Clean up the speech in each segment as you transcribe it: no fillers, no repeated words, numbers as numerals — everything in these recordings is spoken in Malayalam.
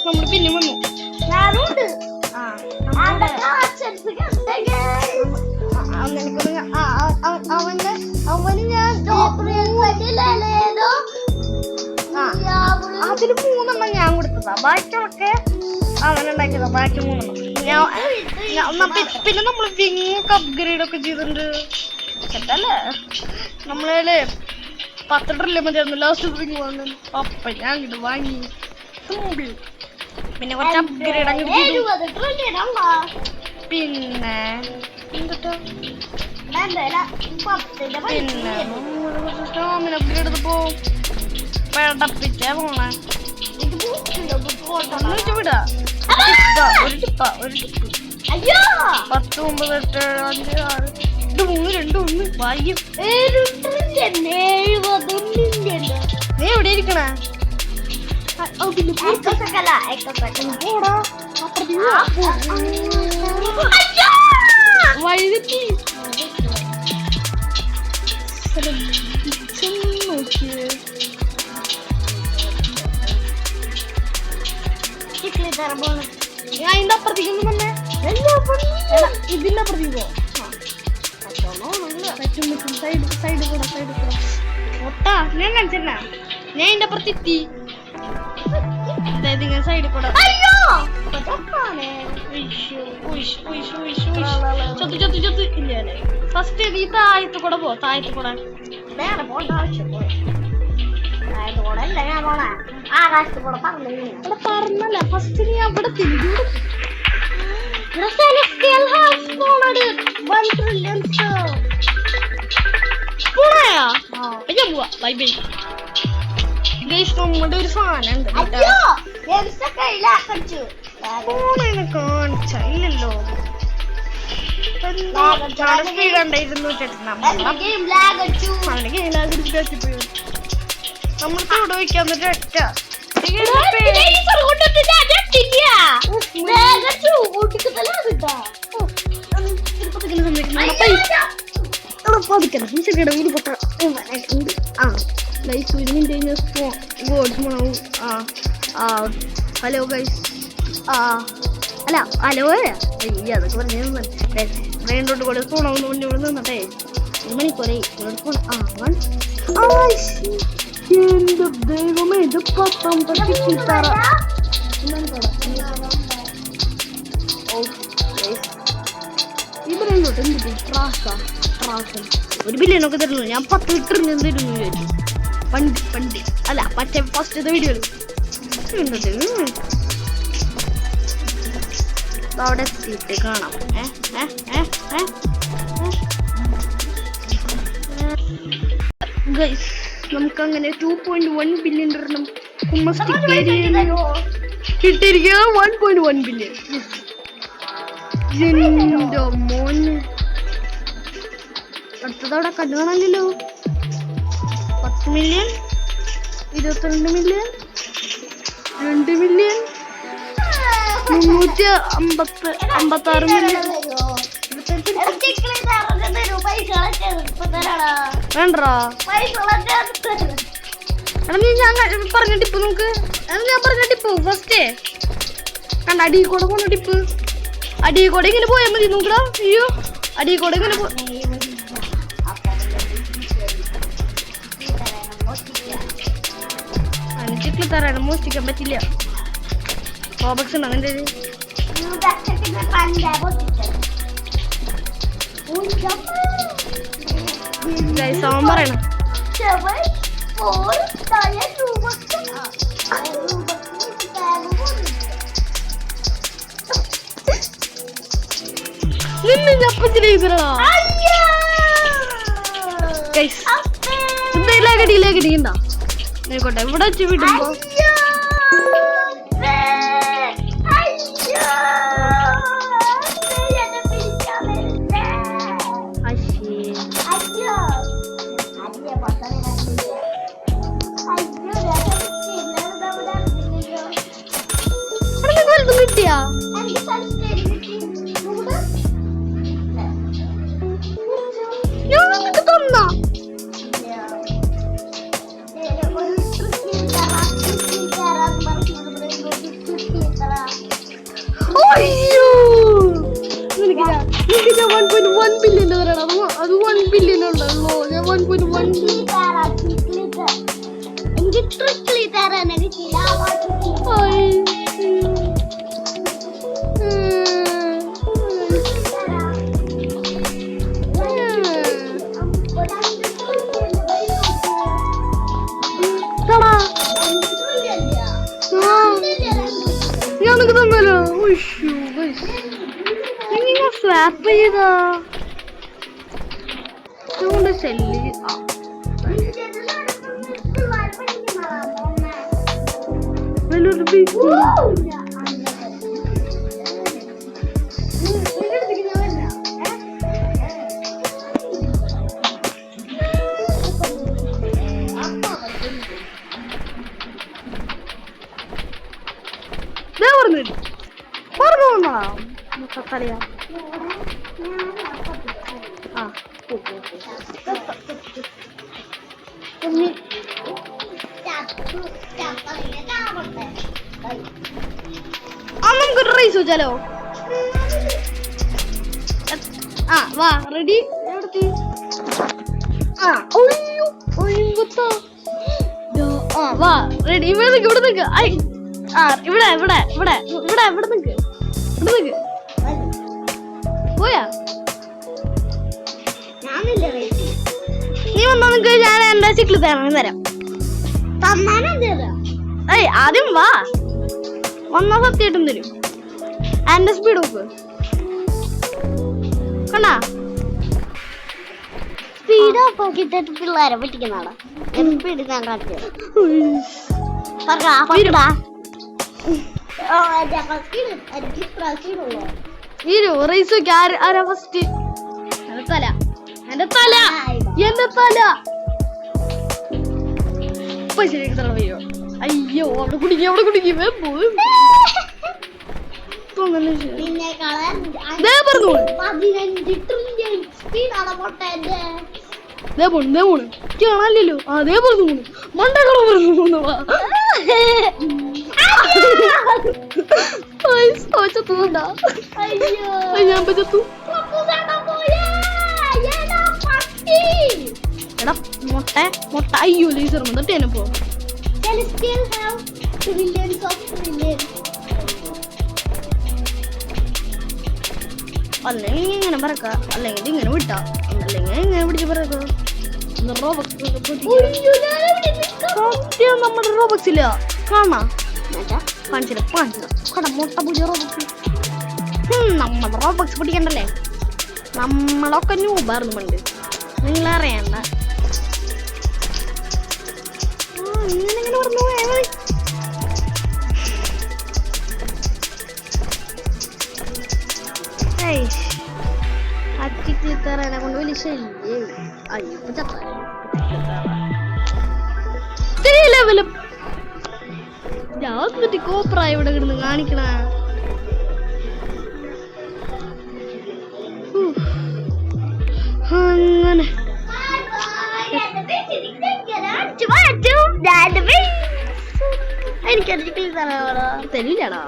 നമ്മള് പിന്നെ വന്നു അവന് ഞാൻ അതില് 3 എണ്ണം ഞാൻ കൊടുത്തതാ, ബാക്കിയൊക്കെ അവനുണ്ടാക്കിയതാ. ബാക്കി 3 എണ്ണം പിന്നെ നമ്മള് വിങ്ങൊക്കെ അപ്ഗ്രേഡ് ഒക്കെ ചെയ്തിട്ടുണ്ട്. സെറ്റല്ലേ? നമ്മളെ 10 ട്രില്യൺ മതിയായിരുന്നു ലാസ്റ്റ് വിങ് വന്നു. അപ്പൊ ഞാൻ അങ്ങോട്ട് വാങ്ങി. പിന്നെ കുറച്ച് അപ്ഗ്രേഡ് അങ്ങോട്ട് ചെയ്തു. പിന്നെ അപ്ഗ്രേഡ് ചെയ്തപ്പോ പേടപ്പിച്ചാ പോണേ വിടാ. ഒരു ടിപ്പ് 10, 9, 8, 7, 5, 6, 3, 2, 1 ഭാഗ്യം. നീ എവിടെ ഇരിക്കണേ? വഴുതി നോക്കിയേ. ഞാൻ ഇതിന്റെ അപ്പുറത്തേക്കൊന്നും വന്നേ. ഇതിന്റെ അപ്പുറത്തേക്കോ? സൈഡ് കൂടെ ഒട്ടാ ഞാൻ കാണിച്ചില്ല. ഞാൻ ഇതിന്റെ അപ്പുറത്തെത്തി. അതായത് ഇങ്ങനെ സൈഡിൽ കൂടെ ചൊത്ത് ഇല്ലേ. ഫസ്റ്റ് ഈ താഴത്ത് കൂടെ പോ. താഴത്ത് കൂടെ പറഞ്ഞല്ല. ഫസ്റ്റ് നീ അവിടെ തിരിഞ്ഞു ബൈ ബൈ. നമ്മുടെ ഒരു സാധനം കാണിച്ചില്ലല്ലോ. സ്പീഡ് ഉണ്ട് 200. നമ്മൾക്ക് ഇവിടെ വയ്ക്കാൻ ഒറ്റ ഹലോ ഗൈസ്. അല്ല ഹലോ അതൊക്കെ പറഞ്ഞു ട്രെയിനിലോട്ട് കൂടെ പോണമെന്ന് മുന്നേ ഇവിടെ നിന്നട്ടെ 1 മണിക്കൂറേ എന്റെ ദൈവമേ. ഇത് 10 ഇവരെങ്ങോട്ട് എന്ത് ട്രാസം 1 ബില്യനൊക്കെ തരുന്നു. ഞാൻ 10 ലിറ്റർ തരുന്നു വിചാരിച്ചു. പണ്ട് അല്ല മറ്റേ ഫസ്റ്റ് വീഡിയോയിൽ അവിടെ എത്തിയിട്ട് കാണാം. നമുക്കങ്ങനെ 2.1 ബില്യൺ എണ്ണം കിട്ടിയിരിക്കുക. 1.1 ബില്യൺ. എന്റെ മോന്. അടുത്തതവിടെ കണ്ടുകാണല്ലോ. 10 മില്യൺ, 22 മില്യൺ, 2 മില്യൺ, 356 മില്യൺ. വേണ്ടോ? നീ ഞാൻ പറഞ്ഞ ടിപ്പ് നോക്ക്. ഞാൻ പറഞ്ഞ ടിപ്പ് ഫസ്റ്റ് കണ്ട. അടിയിൽ കൂടെ പോണ ടിപ്പ്. അടിയിൽ കൂടെ ഇങ്ങനെ പോയാൽ മതി. നോക്കടാ. അയ്യോ അടിയിൽ കൂടെ ഇങ്ങനെ ചിക്കിളി തരാണ്. മോഷ്ടിക്കാൻ പറ്റില്ല. റോബക്സ് ഉണ്ടോ നിന്റെ? സോം പറയണം. നിന്നെ ചപ്പച്ചിട്ട് ചെയ്തിരണോ? ലേഖടിയുണ്ടോ? ആയിക്കോട്ടെ. ഇവിടെ വെച്ച് വിടുമ്പോ കിട്ടിയാ ഞങ്ങൾക്ക് തന്ന ട്രിക്കിളി തരാനൊക്കെ ഞാനൊക്കെ തന്നല്ലോ. സ്വാപ്പ് ചെയ്താ ശല്യ കളിയാ. നമുക്കൊരു റേസ് വെച്ചാലോ? വാ റെഡി. വാ റെഡി. ഇവിടെ നിക്ക് ഇവിടെ നിക്ക്. ഇവിടെ ഇവിടെ ഇവിടെ ഇവിടെ ഇവിടെ നിക്ക് ഇവിടെ നിക്ക്. പോയാ നീ വന്നാ നിക്ക്. ഞാൻ എന്റെ ചിക്കിളി തരാം. ആദ്യം വാ. വന്നാ സത്യമായിട്ടും തരും. എന്റെ സ്പീഡ് നോക്ക്. കണ്ടാ സ്പീഡ് ഓഫ് ആക്കിട്ട് പിള്ളേരെ പറ്റിക്കുന്നതാടാ. സ്പീഡ് ഞാൻ കാണിച്ചു. റേസ് നോക്കി. ആരാ ഫസ്റ്റ്? എന്റെ തല എന്റെ തല എന്റെ തല. ഇപ്പൊ ശരിയാക്കി തല വയ്യോ. അയ്യോ അവിടെ കുടുങ്ങി അവിടെ കുടുങ്ങി. കാണാനില്ലല്ലോ. അതേ പറഞ്ഞു മണ്ടകള പറഞ്ഞു. ഞാൻ പറ്റത്തു. എടാ മുട്ട മുട്ട. അയ്യോ ലേസർ എന്നിട്ട് പോ. അല്ലെങ്കിൽ ഇങ്ങനെ പറക്ക, അല്ലെങ്കിൽ ഇങ്ങനെ വിട്ടാ, അല്ലെങ്കിൽ ഇങ്ങനെ പിടിച്ച് പറക്ക. നമ്മുടെ റോബക്സ് ഇല്ല. കാണാ കാണിച്ചില്ല കട മുട്ട പുതിയ റോബക്സ്. നമ്മുടെ റോബക്സ് പിടിക്കണ്ടല്ലേ? നമ്മളൊക്കെ ന്യൂബായിരുന്നു പണ്ട്. നിങ്ങളറിയണ്ട. ഇങ്ങനെ പറഞ്ഞു. അച്ചിത്തറേനെ കൊണ്ട് വലിയ ശല്യേ. അയ്യോ ലെവലും ഞാൻ എന്നിട്ട് കോപ്രായ ഇവിടെ കിടന്ന് കാണിക്കണ. അങ്ങനെ എനിക്കത് ചിക്കിളി തരില്ലടാ.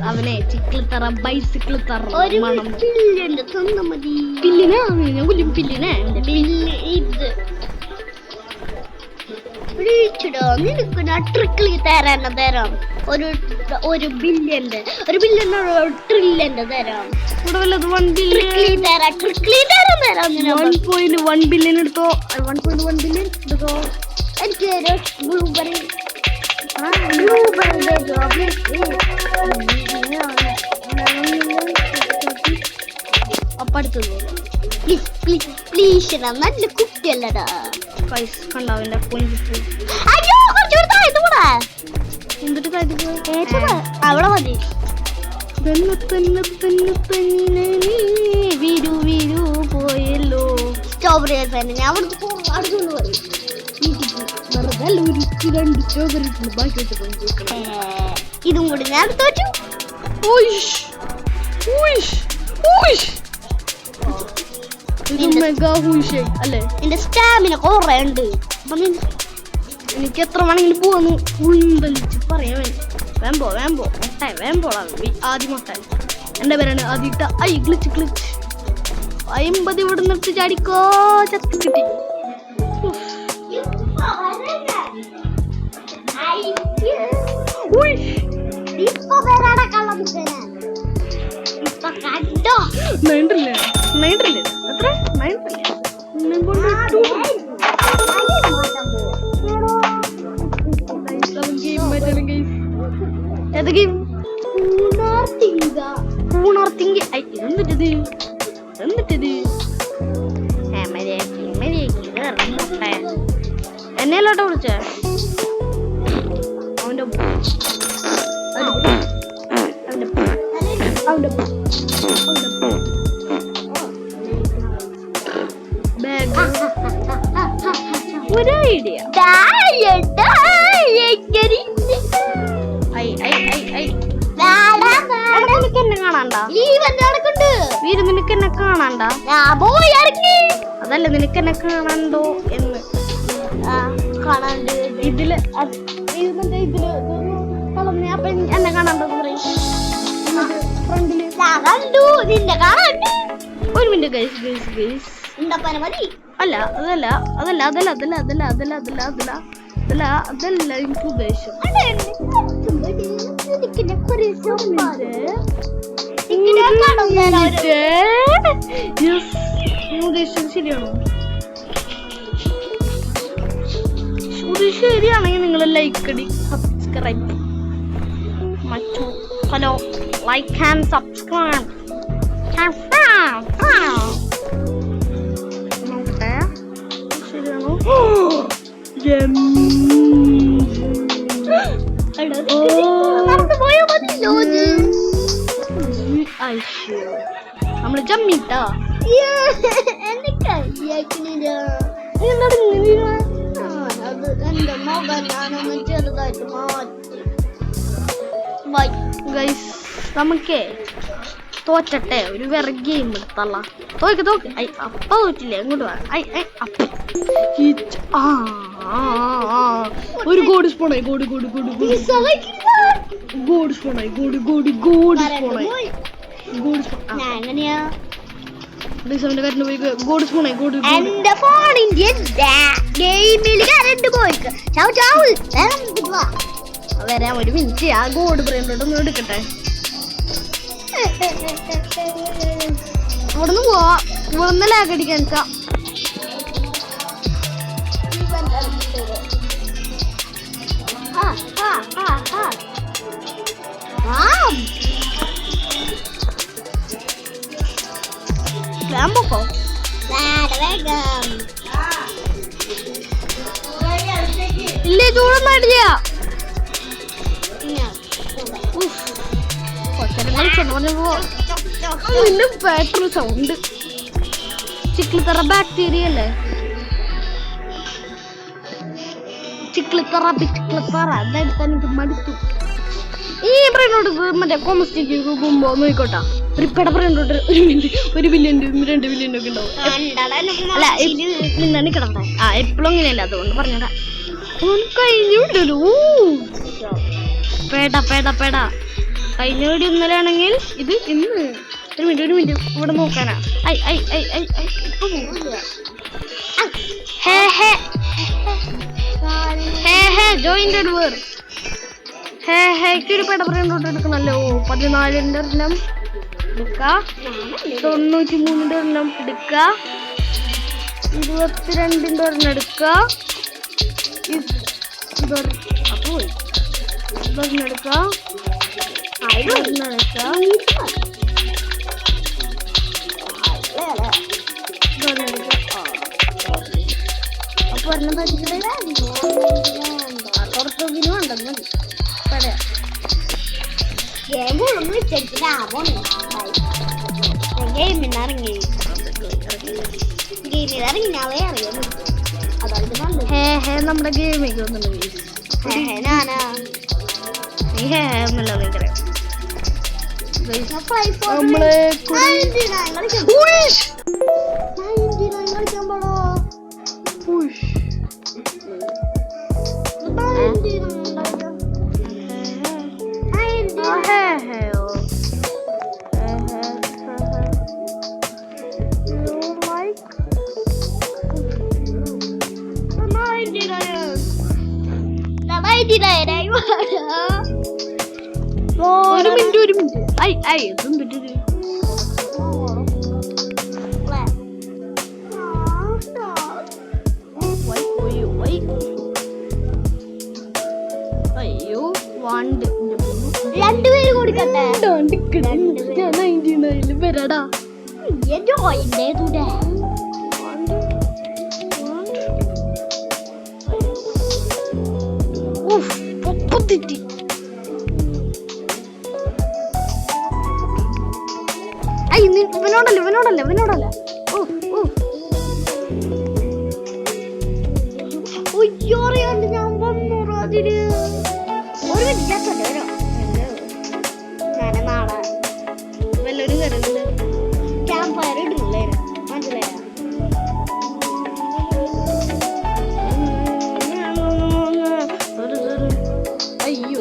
അവനെ ചിക്കിളി തറ ബൈസിക്കിൾ തറ പില്ലിനെ ഞാൻ കൊല്ലും. പില്ലിനെ ഇത് നിനക്ക് ഞാൻ ട്രിക്കിളി തരാൻ തരാം. ഒരു ബില്യന്റെ ട്രില്യന്റെ തരാം. ഇവിടെ വല്ലത് 1 ബില്യൺ തരാം. ട്രിക്കിളി തരാൻ തരാം. 1.1 ബില്യൺ എടുത്തോ. 1.1 ബില്യൺ എടുത്തോ. എനിക്ക് ബ്ലൂബെറി അപ്പടുത്തത് പ്ലീസ് നല്ല കുട്ടിയല്ലടാ. കണ്ടാവിന്റെ പൊഞ്ചിപ്പ്. അയ്യോ കുറച്ചുകൂടെ എന്നിട്ട് അവിടെ മതി. പോയല്ലോ സ്ട്രോബെറി ഞാൻ അടുത്തുകൊണ്ട് പറയും. ഇതും കൂടി ഞാൻ തോറ്റു. അല്ലേ എന്റെ സ്റ്റാമിന കൊറേ ഉണ്ട്. എനിക്ക് എത്ര വേണമെങ്കിലും പോവാന്ന് ഉണ്ടലിച്ച് പറയാൻ വേമ്പോ മുട്ടായി വേമ്പോളാ. ആദ്യം മുട്ടായി എന്റെ പേരാണ് ആദ്യട്ട. ഐ ഗ്ലിച്ച് 50 ഇവിടെ നിർത്തി ചാടിക്കോ. ചത്തി കിട്ടി. ഇപ്പൊ പേരാടെ കള്ളം മുക്കനാ. ഇപ്പൊ കണ്ടോ? 9 ട്രില്യൺ. 9 ട്രില്യൺ. എത്ര? 9 ട്രില്യൺ. 9.2. ഏത് ഗെയിം? പൂണാർത്തിങ്ക. എന്നിട്ടത് എന്നെയല്ലോട്ടോ വിളിച്ചേ? അവന്റെ ഒരു ഐഡിയ. നിനക്ക് എന്നെ കാണാണ്ടാ? വീര് നിനക്ക് എന്നെ കാണാണ്ടാ? അതല്ല നിനക്ക് എന്നെ കാണാണ്ടോ എന്ന്. ഇതില് ഇതില് അപ്പൊ എന്നെ കാണാണ്ടോ ഫ്രണ്ടില്? ഒരു മിനിറ്റ് ഗൈസ്. അല്ല അതല്ല എനിക്ക് ഉദ്ദേശം. ഉദ്ദേശം ശരിയാണോ? ശരിയാണെങ്കിൽ നിങ്ങൾ ലൈക്ക് അടി, subscribe. Hello, like and subscribe. നോക്കട്ടെ ശരിയാണോ? നമ്മള് ജമ്മിട്ടാ. എന്റെ മകൻ ഞാനൊന്ന് ചെറുതായിട്ട് ഗൈസ് നമുക്കേ തോറ്റട്ടെ, ഒരു വേറെ ഗെയിം എടുത്തല്ല. തോക്ക് അപ്പ തോറ്റില്ലേ? അങ്ങോട്ട് വാ. ഒരു ഗോഡ് സ്പോണായി. ഗോഡ് സ്പോണായി. എന്റെ ഫോണിന്റെ ഗെയിമിൽ കറണ്ട് പോയിക്ക്. വരാം, ഒരു മിനിറ്റ്. ആ ഗോഡ് ബ്രെയിനോട്ടൊന്നും എടുക്കട്ടെ. അവിടുന്ന് പോവാ. ഇവിടുന്ന് ലാഗടിക്കാൻ പോക്കോ. ഇല്ലേ ചൂടും പാടില്ല. Battery sound. ചിക്ലിത്തറ ബാക്ടീരിയ അല്ലേ? ചിക്ലിത്തറ അതെടുത്ത് എനിക്ക് മടുത്തു. ഈ ബ്രെയിനോട്ട് മറ്റേ കോമസ്റ്റിക്ക് പോകുമ്പോ നോക്കോട്ടാ. റിപ്പയുടെ ബ്രെയിനോട്ട് 1 മില്യൺ 2 ബില്യൺ ഒക്കെ ഉണ്ടാവും. അല്ല നിന്നാണ് കിടന്നേ. എപ്പോഴും അങ്ങനെയല്ല, അതുകൊണ്ട് പറഞ്ഞടാ. കഴിഞ്ഞില്ലല്ലോ. പേട കഴിഞ്ഞ വീഡിയോ ഇന്നലെ ആണെങ്കിൽ ഇത് ഇന്ന്. ഒരു മിനിറ്റ് ഇവിടെ നോക്കാനാ. Jointed word. ഒരു പേട ബ്രെയിനോട്ട് എടുക്കണല്ലോ. 14ന്റെ ഒരെണ്ണം എടുക്ക, 93ന്റെ ഒരെണ്ണം എടുക്ക, 22ന്റെ ഒരെണ്ണം എടുക്ക, അപ്പൊ ഇതൊരെണ്ണം എടുക്ക, അപ്പൊ ഒരെണ്ണം പറ്റിക്കില്ല. പുറത്തോക്കിന് വേണ്ടെന്ന് മതി. പറയാ നമ്മുടെ ഗെയിമിലേക്ക് വന്നിട്ടുണ്ട്. ഒരു മിനിറ്റ് ഐ ഐ എന്തിട്ട് അയ്യോ വണ്ട് രണ്ടുപേര് കൊടുക്കട്ടെ വരാടാ തെറ്റി ഇവനോടല്ല അറിയാണ്ട് ഞാൻ വന്നു അതില് ഒരു മിനിറ്റ് ഞാൻ നാളെ വല്ലൊരു കരുതുണ്ട് ക്യാമ്പ് ഫയർ ഇട്ടില്ലേ മനസ്സിലായ അയ്യോ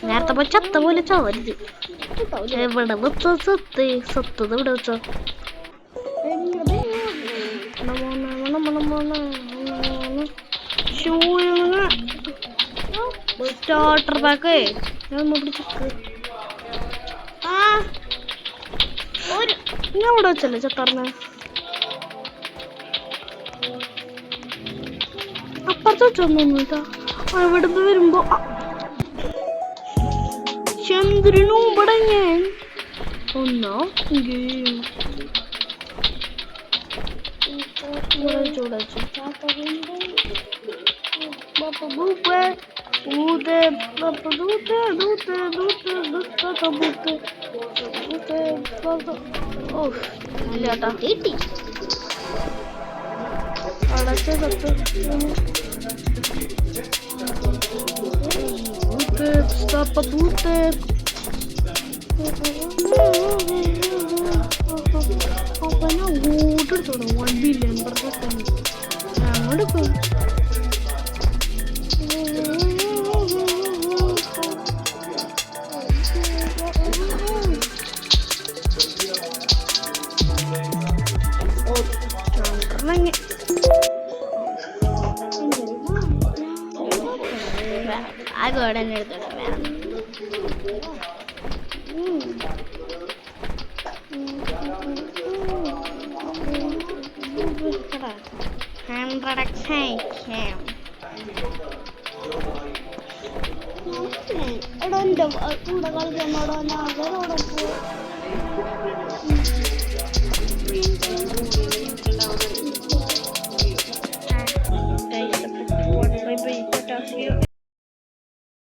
നേരത്തെ പോ ചത്ത പോലെ ചവരുത് എവിടെ വെച്ചോ സത്ത് ഇവിടെ വെച്ചോ സ്റ്റാർട്ടർ പാക്ക് ഞാൻ പിടിച്ചക്ക് ഞാൻ ഇവിടെ വെച്ചല്ലേ ചത്തറിന് അപ്പുറത്ത് വെച്ചൊന്നും കേട്ടോ ഇവിടുന്ന് വരുമ്പോ ചന്ദ്രനും ഇവിടെ ഞാൻ ഒന്നോ ആകോടെ എടുത്തോട്ടെ എടാ എന്റെ കൂടെ കളിക്കുന്നോടോ ഞാൻ